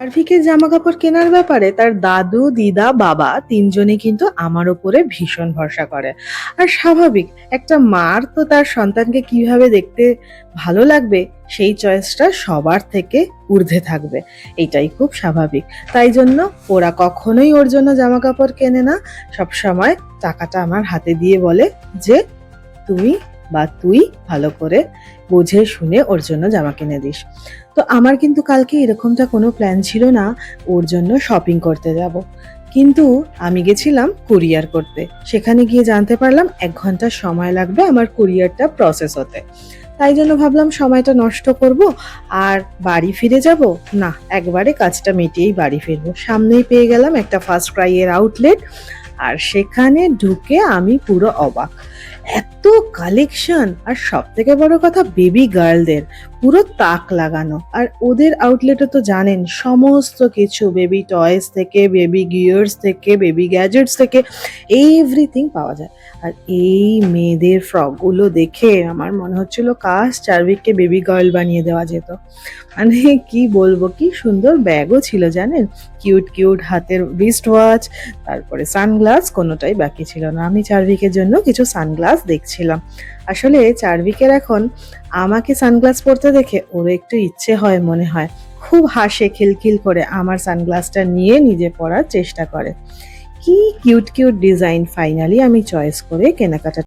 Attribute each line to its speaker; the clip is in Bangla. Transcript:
Speaker 1: আরভিকে জামা কাপড় কেনার ব্যাপারে তার দাদু, দিদা, বাবা তিনজনই কিন্তু আমার উপরে ভীষণ ভরসা করে। আর স্বাভাবিক, একটা মার তো তার সন্তানকে কিভাবে দেখতে ভালো লাগবে সেই চয়েসটা সবার থেকে ঊর্ধ্বে থাকবে। এইটাই খুব স্বাভাবিক। তাই জন্য ওরা কখনোই ওর জন্য জামা কাপড় কেনে না। সবসময় টাকাটা আমার হাতে দিয়ে বলে যে তুমি বা তুই ভালো করে বুঝে শুনে ওর জন্য জামা কিনে দিস। তো আমার কিন্তু কালকে এরকমটা কোনো প্ল্যান ছিল না ওর জন্য শপিং করতে যাব, কিন্তু আমি গেছিলাম কুরিয়ার করতে। সেখানে গিয়ে জানতে পারলাম 1 ঘন্টা সময় লাগবে আমার কুরিয়ারটা প্রসেস হতে। তাই জন্য ভাবলাম সময়টা নষ্ট করব আর বাড়ি ফিরে যাব না, একবারে কাজটা মিটিয়েই বাড়ি ফিরবো। সামনেই পেয়ে গেলাম একটা ফার্স্ট ক্রাই এর আউটলেট, আর সেখানে ঢুকে আমি পুরো অবাক। এত কালেকশন, আর সব থেকে বড় কথা বেবি গার্লদের পুরো তাক লাগানো। আর ওদের আউটলেটে তো জানেন সমস্ত কিছু, বেবি টয়েস থেকে বেবি গিয়ার্স থেকে বেবি গ্যাজেটস থেকে এভরিথিং পাওয়া যায়। আর এই মেয়েদের ফ্রকগুলো দেখে আমার মনে হচ্ছিল কাশ চারভিককে বেবি গার্ল বানিয়ে দেওয়া যেত। মানে কি বলবো, কি সুন্দর ব্যাগও ছিল জানেন, কিউট কিউট হাতের রিস্ট ওয়াচ, তারপরে সানগ্লাস, কোনোটাই বাকি ছিল না। আমি চারভিকের জন্য কিছু সানগ্লাস দেখছিলাম। আসলে চারভিকের এখন আমাকে সানগ্লাস পরতে দেখে ওর একটু ইচ্ছে হয় মনে হয়, খুব হাসে খিলখিল করে আমার সানগ্লাসটা নিয়ে নিজে পরার চেষ্টা করে। কি কিউট কিউট ডিজাইন! ফাইনালি আমি চয়েস করে কেনাকাটা